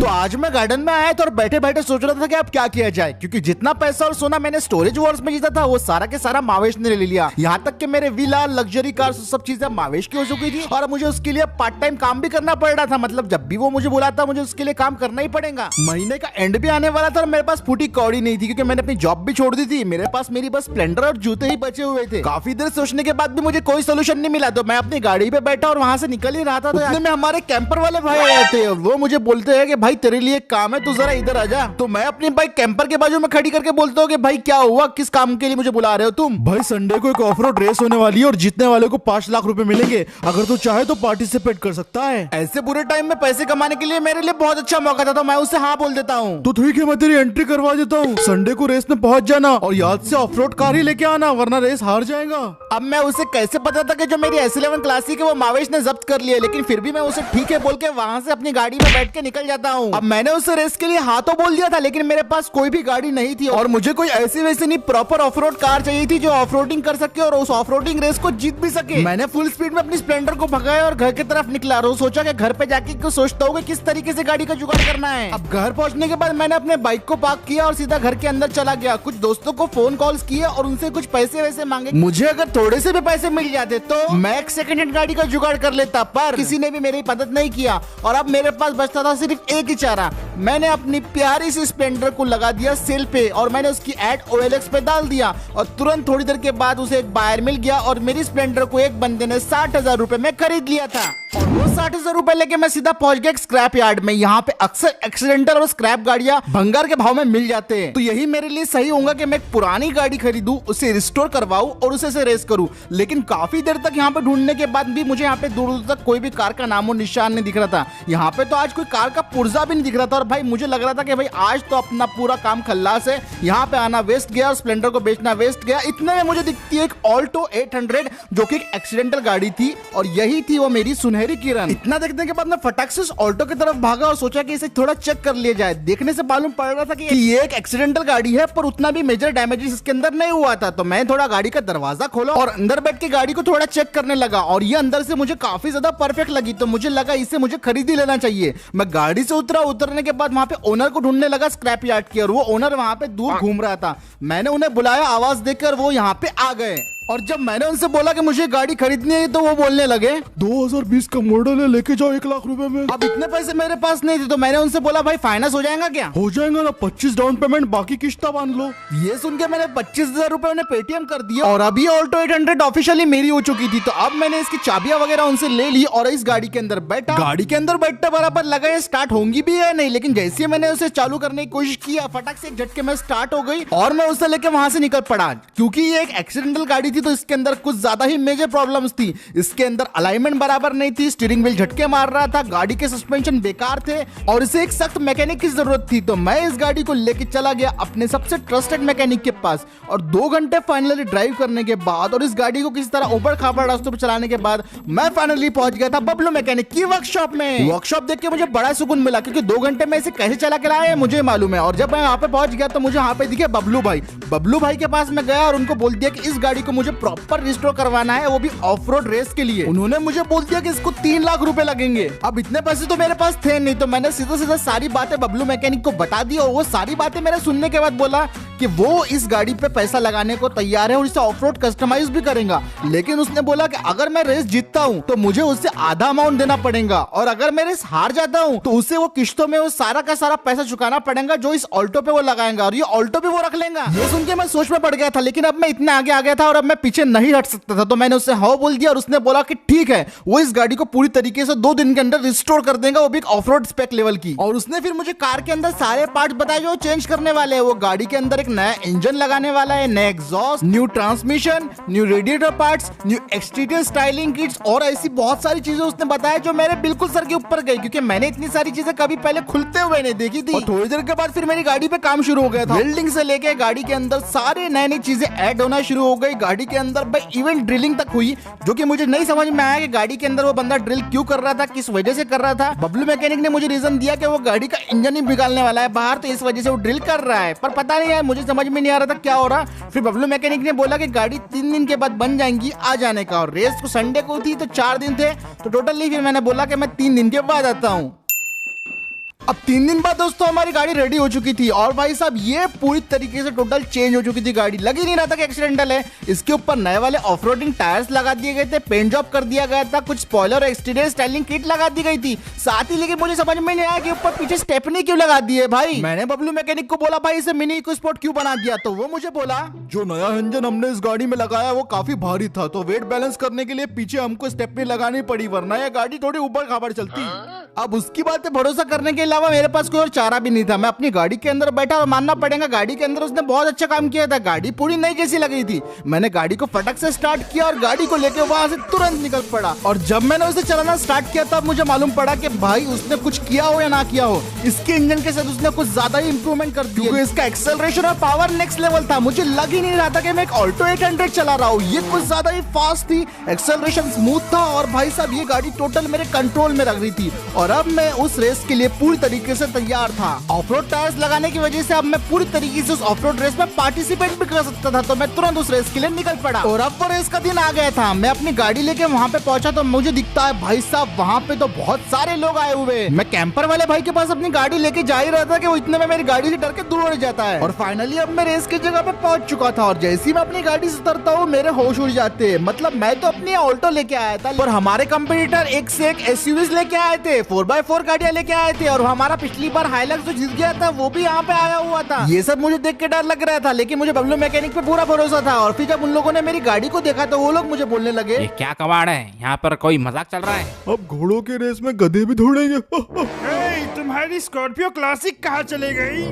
तो आज मैं गार्डन में आया था और बैठे बैठे सोच रहा था कि अब क्या किया जाए, क्योंकि जितना पैसा और सोना मैंने स्टोरेज वॉर्स में जीता था वो सारा के सारा मावेश ने ले लिया। यहाँ तक कि मेरे विला, लग्जरी कार, सब चीजें मावेश की हो चुकी थी और मुझे उसके लिए पार्ट टाइम काम भी करना पड़ रहा था। मतलब जब भी वो मुझे बुलाता मुझे उसके लिए काम करना ही पड़ेगा। महीने का एंड भी आने वाला था और मेरे पास फूटी कौड़ी नहीं थी, क्योंकि मैंने अपनी जॉब भी छोड़ दी थी। मेरे पास मेरी बस स्प्लेंडर और जूते ही बचे हुए थे। काफी देर सोचने के बाद भी मुझे कोई सोल्यूशन नहीं मिला, तो मैं अपनी गाड़ी पे बैठा और वहाँ से निकल ही रहा था। तो में हमारे कैंपर वाले भाई आए थे और वो मुझे बोलते हैं कि भाई तेरे लिए काम है, तू जरा इधर आ जा। तो मैं अपनी बाइक कैंपर के बाजू में खड़ी करके बोलता हूँ कि भाई क्या हुआ, किस काम के लिए मुझे बुला रहे हो तुम? भाई संडे को एक ऑफ रोड रेस होने वाली है और जीतने वाले को 5 लाख रुपए मिलेंगे। अगर तू चाहे तो पार्टिसिपेट कर सकता है। ऐसे बुरे टाइम में पैसे कमाने के लिए मेरे लिए बहुत अच्छा मौका था, तो मैं उससे हाँ बोल देता हूँ। तो ठीक है, मैं तेरी एंट्री करवा देता हूँ। संडे को रेस में पहुंच जाना और याद से ऑफ रोड कार ही लेके आना, वरना रेस हार जाएगा। अब मैं उसे कैसे पता था कि जो मेरी S11 क्लासिक है वो मावेश ने जब्त कर लिया, लेकिन फिर भी मैं उसे ठीक है बोल के वहाँ से अपनी गाड़ी में बैठ के निकल जाता हूँ। अब मैंने उसे रेस के लिए हाँ तो बोल दिया था, लेकिन मेरे पास कोई भी गाड़ी नहीं थी और मुझे कोई ऐसी वैसी नहीं प्रॉपर ऑफ रोड कार चाहिए थी जो ऑफ रोडिंग कर सके और उस ऑफ रोडिंग रेस को जीत भी सके। मैंने फुल स्पीड में अपनी स्प्लेंडर को भगाया और घर की तरफ निकला। रोज सोचा कि घर पे जाके कुछ सोचता हूँ कि किस तरीके से गाड़ी का जुगाड़ करना है। अब घर पहुंचने के बाद मैंने अपने बाइक को पार्क किया और सीधा घर के अंदर चला गया। कुछ दोस्तों को फोन कॉल्स किए और उनसे कुछ पैसे वैसे मांगे। मुझे अगर थोड़े से भी पैसे मिल जाते तो मैं एक सेकंड हैंड गाड़ी का जुगाड़ कर लेता, पर किसी ने भी मेरी मदद नहीं किया और अब मेरे पास बचता था सिर्फ एक ही चारा। मैंने अपनी प्यारी सी स्प्लेंडर को लगा दिया सेल पे और मैंने उसकी एड OLX पे डाल दिया और तुरंत थोड़ी देर के बाद उसे एक बायर मिल गया और मेरी स्प्लेंडर को एक बंदे ने 60,000 रुपए में खरीद लिया था। और वो 60,000 रुपए लेके मैं सीधा पहुंच गया स्क्रैप यार्ड में। यहाँ पे अक्सर एक्सीडेंटल और स्क्रैप गाड़ियां भंगार के भाव में मिल जाते हैं, तो यही मेरे लिए सही होगा कि मैं एक पुरानी गाड़ी खरीदूं, उसे रिस्टोर करवाऊं और उसे से रेस करूं। लेकिन काफी देर तक यहाँ पे ढूंढने के बाद भी मुझे यहाँ पे दूर दूर तक कोई भी कार का नामो निशान नहीं दिख रहा था। यहाँ पे तो आज कोई कार का पुर्जा भी नहीं दिख रहा था और भाई मुझे लग रहा था कि भाई आज तो अपना पूरा काम खल्लास है। यहाँ पे आना वेस्ट गया और स्प्लेंडर को बेचना वेस्ट गया। इतने में मुझे दिखती है एक ऑल्टो 800 जो कि एक एक्सीडेंटल गाड़ी थी और यही थी वो मेरी सुनहरी किरण। इतना देखने के बाद मैं फटाक से ऑल्टो की तरफ भागा और सोचा कि इसे थोड़ा चेक कर लिया जाए। देखने से मालूम पड़ रहा था कि ये एक एक्सीडेंटल गाड़ी है, पर उतना भी मेजर डैमेजेस इसके अंदर नहीं हुआ था। तो मैं थोड़ा गाड़ी का दरवाजा खोला और अंदर बैठ के गाड़ी को थोड़ा चेक करने लगा और ये अंदर से मुझे काफी ज्यादा परफेक्ट लगी, तो मुझे लगा इसे मुझे खरीद ही लेना चाहिए। मैं गाड़ी से उतरने के बाद वहाँ पे ओनर को ढूंढने लगा स्क्रैप यार्ड की और वो ओनर वहाँ पे दूर घूम रहा था। मैंने उन्हें बुलाया, आवाज देकर वो यहाँ पे आ गए और जब मैंने उनसे बोला कि मुझे गाड़ी खरीदनी है तो वो बोलने लगे 2020 का मॉडल है, लेके जाओ 1 लाख रुपए में। अब इतने पैसे मेरे पास नहीं थे, तो मैंने उनसे बोला भाई फाइनेंस हो जाएगा क्या? हो जाएगा ना, 25 डाउन पेमेंट, बाकी किश्ता बांध लो। ये सुन के मैंने 25,000 रुपए उन्हें पेटीएम कर दिया और अभी ऑल्टो 800 ऑफिशियली मेरी हो चुकी थी। तो अब मैंने इसकी चाबियां वगैरह उनसे ले ली और इस गाड़ी के अंदर बैठा। गाड़ी के अंदर बैठता बराबर लगा ये स्टार्ट होंगी भी है नहीं, लेकिन जैसे मैंने उसे चालू करने की कोशिश किया फटाक से एक झटके में स्टार्ट हो गई और मैं उसे लेके वहां से निकल पड़ा। क्योंकि ये एक एक्सीडेंटल गाड़ी थी तो इसके अंदर कुछ ज्यादा ही मेजर प्रॉब्लम्स थी। इसके अंदर अलाइनमेंट बराबर नहीं थी, स्टीयरिंग व्हील झटके मार रहा था, गाड़ी के सस्पेंशन बेकार थे और इसे एक सख्त मैकेनिक की जरूरत थी। तो मैं इस गाड़ी को लेके चला गया अपने सबसे ट्रस्टेड मैकेनिक के पास और 2 घंटे फाइनली ड्राइव करने के बाद और इस गाड़ी को किसी तरह ऊबड़ खाबड़ रास्तों पर चलाने के बाद मैं फाइनली पहुंच गया था बबलू मैकेनिक की वर्कशॉप में। वर्कशॉप देख के मुझे बड़ा सुकून मिला, क्योंकि 2 घंटे में इसे कैसे चला के लाया है मुझे मालूम है। और जब मैं वहां पे पहुंच गया तो मुझे वहां पे दिखे बबलू भाई। बबलू भाई के पास मैं गया और उनको बोल दिया कि इस गाड़ी को मुझे प्रॉपर रिस्टोर करवाना है, वो भी ऑफ रोड रेस के लिए। उन्होंने मुझे बोल दिया कि इसको 3 लाख रुपए लगेंगे। अब इतने पैसे तो मेरे पास थे नहीं, तो मैंने सीधा सीधा सारी बातें बबलू मैकेनिक को बता दी और वो सारी बातें मेरे सुनने के बाद बोला कि वो इस गाड़ी पे पैसा लगाने को तैयार है और इसे ऑफ रोड कस्टमाइज भी करेगा। लेकिन उसने बोला कि अगर मैं रेस जीतता हूँ तो मुझे उससे आधा अमाउंट देना पड़ेगा और अगर मैं रेस हार जाता हूँ तो उसे वो किश्तों में वो सारा का सारा पैसा चुकाना पड़ेगा जो इस ऑल्टो पे वो लगाएगा और ये ऑल्टो पे वो रख लेगा। ये सुन के मैं सोच में पड़ गया था, लेकिन अब मैं इतना आगे आ गया था और अब मैं पीछे नहीं हट सकता था। तो मैंने उससे हाँ बोल दिया और उसने बोला कि ठीक है, वो इस गाड़ी को पूरी तरीके से 2 दिन के अंदर रिस्टोर कर देगा, वो भी एक ऑफ रोड स्पेक लेवल की। और उसने फिर मुझे कार के अंदर सारे पार्ट बताए जो चेंज करने वाले हैं। वो गाड़ी के अंदर एक नया इंजन लगाने वाला है, नया exhaust, new transmission, new radiator parts, new exterior styling kits और ऐसी बहुत सारी चीजें उसने बताया जो मेरे बिल्कुल सर के ऊपर गई, क्योंकि मैंने इतनी सारी चीजें कभी पहले खुलते हुए नहीं देखी थी। और थोड़ी देर के बाद फिर मेरी गाड़ी पे काम शुरू हो गया था। वेल्डिंग से लेके गाड़ी के अंदर सारे नई नई चीजें ऐड होना शुरू हो गई। गाड़ी के अंदर भाई इवन ड्रिलिंग तक हुई, जो कि मुझे नहीं समझ में आया कि गाड़ी के अंदर वो बंदा ड्रिल क्यों कर रहा था, किस वजह से कर रहा था। बबलू मैकेनिक ने मुझे रीजन दिया कि वो गाड़ी का इंजन ही निकालने वाला है बाहर, तो इस वजह से वो ड्रिल कर रहा है, पर पता नहीं है, मुझे समझ में नहीं आ रहा था क्या हो रहा। फिर बबलू मैकेनिक ने बोला कि गाड़ी 3 दिन के बाद बन जाएंगी आ जाने का, और रेस को संडे को थी तो 4 दिन थे, तो टोटली फिर मैंने बोला कि मैं 3 दिन के बाद आता हूँ। अब 3 दिन बाद दोस्तों हमारी गाड़ी रेडी हो चुकी थी और भाई साहब ये पूरी तरीके से टोटल चेंज हो चुकी थी गाड़ी। लग ही नहीं रहा था कि एक्सीडेंटल है। इसके ऊपर नए वाले ऑफ रोडिंग टायर्स लगा दिए गए थे, पेंट जॉब कर दिया गया था, कुछ स्पॉइलर और एक्सटीरियर स्टाइलिंग किट लगा दी गई थी साथ ही। लेकिन मुझे समझ में नहीं आया कि ऊपर पीछे स्टेपनी क्यों लगा दी है भाई। मैंने बबलू मैकेनिक को बोला भाई इसे मिनी इको स्पोर्ट क्यों बना दिया, तो वो मुझे बोला जो नया इंजन हमने इस गाड़ी में लगाया वो काफी भारी था, तो वेट बैलेंस करने के लिए पीछे हमको स्टेपनी लगानी पड़ी, वरना यह गाड़ी थोड़ी ऊबड़ खाबड़ चलती। अब उसकी बात पे भरोसा करने के अलावा मेरे पास कोई और चारा भी नहीं था। मैं अपनी गाड़ी के अंदर बैठा और मानना पड़ेगा गाड़ी के अंदर उसने बहुत अच्छा काम किया था। गाड़ी पूरी नई जैसी लग रही थी। मैंने गाड़ी को फटक से स्टार्ट किया और गाड़ी को लेकर वहां से तुरंत निकल पड़ा। और जब मैंने उसे चलाना स्टार्ट किया तब मुझे मालूम पड़ा कि भाई उसने कुछ किया हो या ना किया हो, इसके इंजन के साथ उसने कुछ ज्यादा ही इंप्रूवमेंट कर दी। इसका एक्सेलरेशन और पावर नेक्स्ट लेवल था। मुझे लग ही नहीं रहा था कि मैं एक ऑल्टो 800 चला रहा हूँ। ये कुछ ज्यादा ही फास्ट थी, एक्सेलरेशन स्मूथ था और भाई साहब ये गाड़ी टोटल मेरे कंट्रोल में रख रही थी। और अब मैं उस रेस के लिए पूरी तरीके से तैयार था। ऑफरोड टायर्स लगाने की वजह से अब मैं पूरी तरीके से उस ऑफरोड रेस में पार्टिसिपेट भी कर सकता था, तो मैं तुरंत उस रेस के लिए निकल पड़ा। और अब वो रेस का दिन आ गया था। मैं अपनी गाड़ी लेके वहाँ पे पहुंचा तो मुझे दिखता है भाई साहब वहाँ पे तो बहुत सारे लोग आए हुए। मैं कैंपर वाले भाई के पास अपनी गाड़ी लेके जा ही रहा था कि वो इतने में मेरी गाड़ी से डर के दूर हो जाता है। और फाइनली अब मैं रेस की जगह पे पहुंच चुका था और जैसे ही मैं अपनी गाड़ी से उतरता हूँ मेरे होश उड़ जाते हैं। मतलब मैं तो अपनी ऑल्टो लेके आया था और हमारे कंपटीटर एक से एक एसयूवीज लेके आए थे, 4x4 गाड़ियां लेके आए थे और हमारा पिछली बार हाइलक्स जो जीत गया था वो भी यहाँ पे आया हुआ था। ये सब मुझे देख के डर लग रहा था, लेकिन मुझे बबलू मैकेनिक पे पूरा भरोसा था। और फिर जब उन लोगों ने मेरी गाड़ी को देखा तो वो लोग मुझे बोलने लगे ये क्या कबाड़ है, यहाँ पर कोई मजाक चल रहा है। अब घोड़ों के रेस में गधे भी दौड़ेंगे। तुम्हारी स्कॉर्पियो क्लासिक कहाँ चले गई?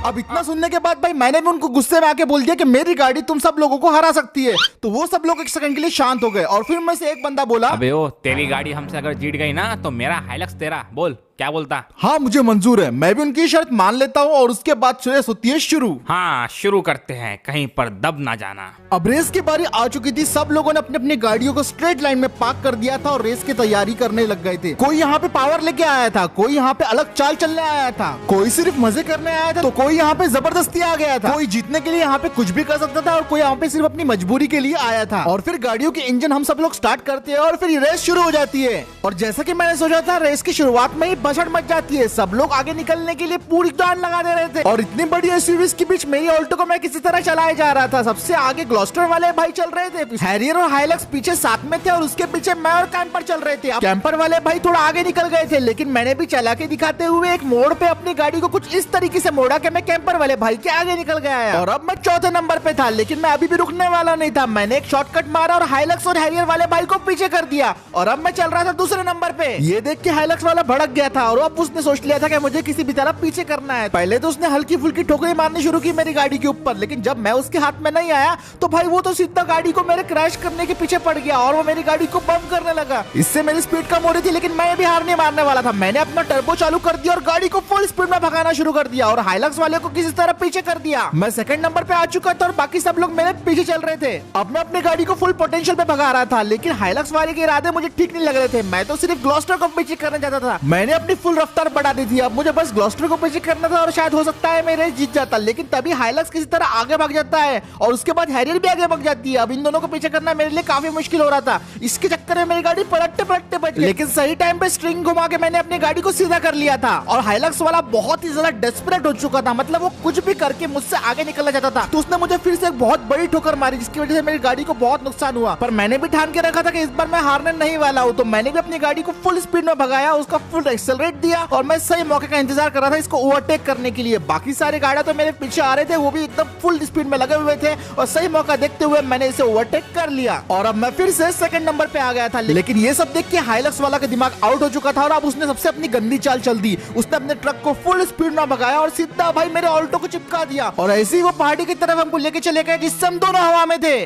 अब इतना सुनने के बाद भाई मैंने भी उनको गुस्से में आके बोल दिया कि मेरी गाड़ी तुम सब लोगों को हरा सकती है। तो वो सब लोग एक सेकंड के लिए शांत हो गए और फिर में से एक बंदा बोला अबे ओ तेरी गाड़ी हमसे अगर जीत गई ना तो मेरा हाइलक्स तेरा। बोल क्या बोलता? हाँ मुझे मंजूर है, मैं भी उनकी शर्त मान लेता हूँ। और उसके बाद रेस होती है शुरू। हाँ शुरू करते हैं, कहीं पर दब ना जाना। अब रेस की बारी आ चुकी थी। सब लोगों ने अपनी अपनी गाड़ियों को स्ट्रेट लाइन में पार्क कर दिया था और रेस की तैयारी करने लग गए थे। कोई यहाँ पे पावर लेके आया था, कोई यहाँ पे अलग चाल चलने आया था, कोई सिर्फ मजे करने आया था, तो कोई यहाँ पे जबरदस्ती आ गया था, कोई जीतने के लिए यहाँ पे कुछ भी कर सकता था और कोई यहाँ पे सिर्फ अपनी मजबूरी के लिए आया था। और फिर गाड़ियों के इंजन हम सब लोग स्टार्ट करते हैं और फिर रेस शुरू हो जाती है। और जैसा की मैंने सोचा था रेस की शुरुआत में ही भसड़ मच जाती है। सब लोग आगे निकलने के लिए पूरी जान लगा दे रहे थे और इतनी बड़ी एसयूवीज के बीच मेरी ऑल्टो को मैं किसी तरह चलाया जा रहा था। सबसे आगे ग्लॉस्टर वाले भाई चल रहे थे, हैरियर और हाइलक्स पीछे साथ में थे और उसके पीछे मैं और कैंपर चल रहे थे। कैंपर वाले भाई थोड़ा आगे निकल गए थे, लेकिन मैंने भी चला के दिखाते हुए एक मोड़ पे अपनी गाड़ी को कुछ इस तरीके से मोड़ा कि मैं कैंपर वाले भाई के आगे निकल गया। और अब मैं चौथे नंबर पे था, लेकिन मैं अभी भी रुकने वाला नहीं था। मैंने एक शॉर्टकट मारा और हाइलक्स और हैरियर वाले भाई को पीछे कर दिया और अब मैं चल रहा था दूसरे नंबर पे। ये देख के हाइलक्स वाला भड़क गया था और अब उसने सोच लिया था कि मुझे किसी भी तरह पीछे करना है। पहले तो उसने हल्की फुल्की ठोकरें मारनी शुरू की मेरी गाड़ी के ऊपर, लेकिन जब मैं उसके हाथ में नहीं आया तो भाई वो तो सीधा गाड़ी को मेरे क्रैश करने के पीछे पड़ गया और वो मेरी गाड़ी को बम्प करने लगा। इससे मेरी स्पीड कम हो रही थी, लेकिन मैं भी हार नहीं मारने वाला था। मैंने अपना टर्बो चालू कर दिया और गाड़ी को फुल स्पीड में भगाना शुरू कर दिया और हाइलक्स वाले को किसी तरह पीछे कर दिया। मैं सेकंड नंबर पे आ चुका था और बाकी सब लोग मेरे पीछे चल रहे थे। अब मैं अपनी गाड़ी को फुल पोटेंशियल पे भगा रहा था, लेकिन हाइलक्स वाले के इरादे मुझे ठीक नहीं लग रहे थे। मैं तो सिर्फ ग्लॉस्टर को पीछे करना चाहता था। मैंने अपनी फुल रफ्तार बढ़ा दी थी। अब मुझे बस ग्लॉस्टर को पीछे करना था और शायद हो सकता है मैं रेस जीत जाता, लेकिन तभी हाइलक्स किसी तरह आगे भाग जाता है और उसके बाद हैरियर भी आगे भाग जाती है। अब इन दोनों को पीछे करना मेरे लिए काफी मुश्किल हो रहा था। इसके चक्कर में मेरी गाड़ी पलटते पलटते बच गई, लेकिन सही टाइम पे स्ट्रिंग घुमा के मैंने अपनी गाड़ी को सीधा कर लिया था। और हाइलक्स वाला बहुत ही ज्यादा डेस्परेट हो चुका था, मतलब वो कुछ भी करके मुझसे आगे निकलना चाहता था। तो उसने मुझे फिर से एक बहुत बड़ी ठोकर मारी, जिसकी वजह से मेरी गाड़ी को बहुत नुकसान हुआ। पर मैंने भी ठान के रखा था कि इस बार मैं हारने नहीं वाला हूँ, तो मैंने भी अपनी गाड़ी को फुल स्पीड में भगाया, उसका फुल एक्सेलरेट दिया और मैं सही मौके का इंतजार कर रहा था इसको ओवरटेक करने के लिए। बाकी सारे गाड़ियां तो मेरे पीछे आ रहे थे, वो भी एकदम फुल स्पीड में लगे हुए थे और सही मौका देखते हुए मैंने इसे ओवरटेक कर लिया और अब मैं फिर से सेकंड नंबर पे आ गया था। लेकिन ये सब देख के हाइलक्स वाला का दिमाग आउट हो चुका था और अब उसने सबसे अपनी गंदी चाल चल दी। उसने अपने ट्रक को फुल स्पीड में भगाया और सीधा भाई मेरे ऑल्टो को चिपका दिया और ऐसे ही वो पहाड़ी की तरफ हमको लेके चले गए जिससे हम दोनों हवा में थे।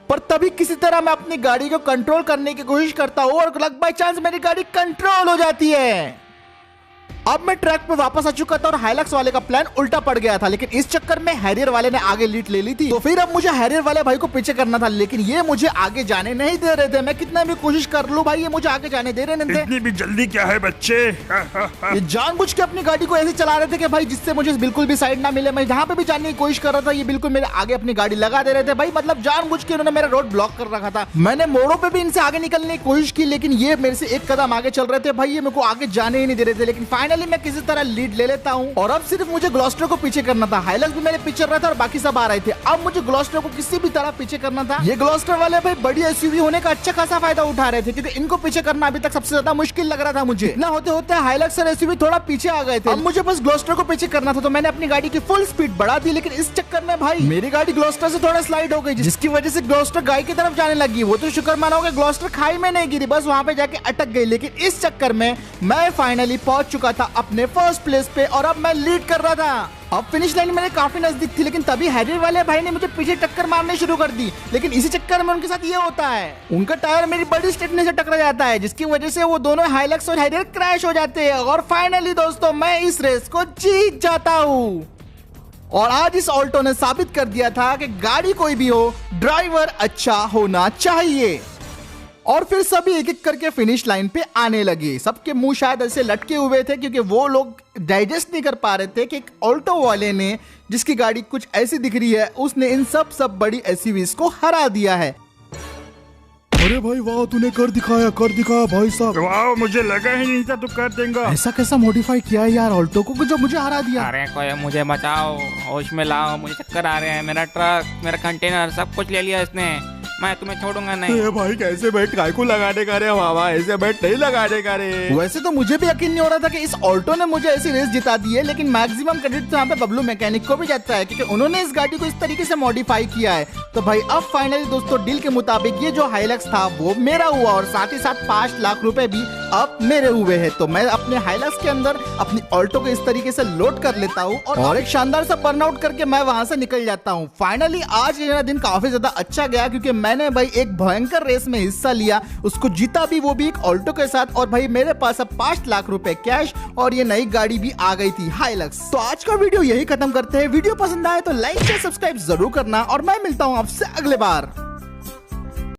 पर तभी किसी तरह मैं अपनी गाड़ी को कंट्रोल करने की कोशिश करता हूँ और लक बाय चांस मेरी गाड़ी कंट्रोल हो जाती है। अब मैं ट्रैक पे वापस आ चुका था और हाइलक्स वाले का प्लान उल्टा पड़ गया था, लेकिन इस चक्कर में हैरियर वाले ने आगे लीड ले ली थी। तो फिर अब मुझे हैरियर वाले भाई को पीछे करना था, लेकिन ये मुझे आगे जाने नहीं दे रहे थे। मैं कितना भी कोशिश कर लूं भाई, ये मुझे आगे जाने दे रहे नहीं थे। इतनी भी जल्दी क्या है बच्चे? ये जानबूझ के अपनी गाड़ी को ऐसे चला रहे थे कि भाई जिससे मुझे बिल्कुल भी साइड ना मिले। मैं जहाँ पे भी जाने की कोशिश कर रहा था ये बिल्कुल मेरे आगे अपनी गाड़ी लगा दे रहे थे भाई, मतलब जानबूझ के उन्होंने मेरा रोड ब्लॉक कर रखा था। मैंने मोड़ों पे भी इनसे आगे निकलने की कोशिश की, लेकिन ये मेरे से एक कदम आगे चल रहे थे भाई, ये मेरे को आगे जाने ही नहीं दे रहे थे। लेकिन फाइनली मैं किसी तरह लीड ले लेता हूँ और अब सिर्फ मुझे ग्लॉस्टर को पीछे करना था। हाइलक्स भी मेरे पीछे रहा था और बाकी सब आ रहे थे। अब मुझे ग्लॉस्टर को किसी भी तरह पीछे करना था। ये ग्लॉस्टर वाले भाई बड़ी एसयूवी होने का अच्छा खासा फायदा उठा रहे थे, क्योंकि इनको पीछे करना अभी तक सबसे ज्यादा मुश्किल लग रहा था मुझे। ना होते होते हाइलक्स और एसयूवी थोड़ा पीछे आ गए थे। अब मुझे बस ग्लॉस्टर को पीछे करना था, तो मैंने अपनी गाड़ी की फुल स्पीड बढ़ा दी, लेकिन इस चक्कर में भाई मेरी गाड़ी ग्लॉस्टर से थोड़ा स्लाइड हो गई, जिसकी वजह से ग्लॉस्टर गाय की तरफ जाने लगी। वो तो शुक्र मानोगे ग्लॉस्टर खाई में नहीं गिरी, बस वहां पे जाके अटक गई। लेकिन इस चक्कर में मैं फाइनली पहुंच चुका था अपने फर्स्ट प्लेस पे और अब मैं लीड कर रहा था। अब फिनिश लाइन मेरे काफी नजदीक थी, लेकिन तभी हैरियर वाले भाई ने मुझे पीछे टक्कर मारने शुरू कर दी। लेकिन इसी चक्कर में उनके साथ ये होता है, उनका टायर मेरी बड़ी स्टेपनी से टकरा जाता है, जिसकी वजह से वो दोनों हाइलक्स और हैरियर क्रैश हो जाते हैं। और फाइनली दोस्तों मैं इस रेस को जीत जाता हूँ। और आज इस ऑल्टो ने साबित कर दिया था कि गाड़ी कोई भी हो, ड्राइवर अच्छा होना चाहिए। और फिर सभी एक एक करके फिनिश लाइन पे आने लगे। सबके मुंह शायद ऐसे लटके हुए थे, क्योंकि वो लोग डाइजेस्ट नहीं कर पा रहे थे कि एक ऑल्टो वाले ने, जिसकी गाड़ी कुछ ऐसी दिख रही है, उसने इन सब बड़ी एसयूवीज को हरा दिया है। अरे भाई वाह, तूने कर दिखाया भाई साहब। वाह, मुझे लगा ही नहीं था तू कर देगा। ऐसा कैसा मॉडिफाई किया है यार ऑल्टो को जो मुझे हरा दिया। अरे कोई मुझे बचाओ, होश में लाओ, मुझे चक्कर आ रहे हैं। मेरा ट्रक, मेरा कंटेनर सब कुछ ले लिया इसने, मैं तुम्हें छोड़ूंगा नहीं। अरे भाई कैसे बैठ काय को लगाने का रे वाह, ऐसे बैठ नहीं लगाने का रे। वैसे तो मुझे भी यकीन नहीं हो रहा था कि इस ऑल्टो ने मुझे ऐसी रेस जिता दी है, लेकिन मैक्सिमम क्रेडिट तो यहाँ पे बबलू मैकेनिक को भी जाता है, क्योंकि उन्होंने इस गाड़ी को इस तरीके से मॉडिफाई किया है। तो भाई अब फाइनली दोस्तों डील के मुताबिक ये जो हाइलक्स था वो मेरा हुआ, और साथ ही साथ 5 लाख रुपए भी अब मेरे हुए हैं। तो मैं अपने हाइलक्स के अंदर अपनी ऑल्टो को इस तरीके से लोड कर लेता हूँ और एक शानदार सा बर्नआउट करके मैं वहां से निकल जाता हूँ। फाइनली आज मेरा दिन काफी ज्यादा अच्छा गया, क्योंकि मैंने भाई एक भयंकर रेस में हिस्सा लिया, उसको जीता भी, वो भी एक ऑल्टो के साथ। और भाई मेरे पास अब 5 लाख रुपए कैश और ये नई गाड़ी भी आ गई थी हाइलक्स। तो आज का वीडियो यही खत्म करते हैं। वीडियो पसंद आए तो लाइक शेयर सब्सक्राइब जरूर करना और मैं मिलता हूँ आपसे अगले बार।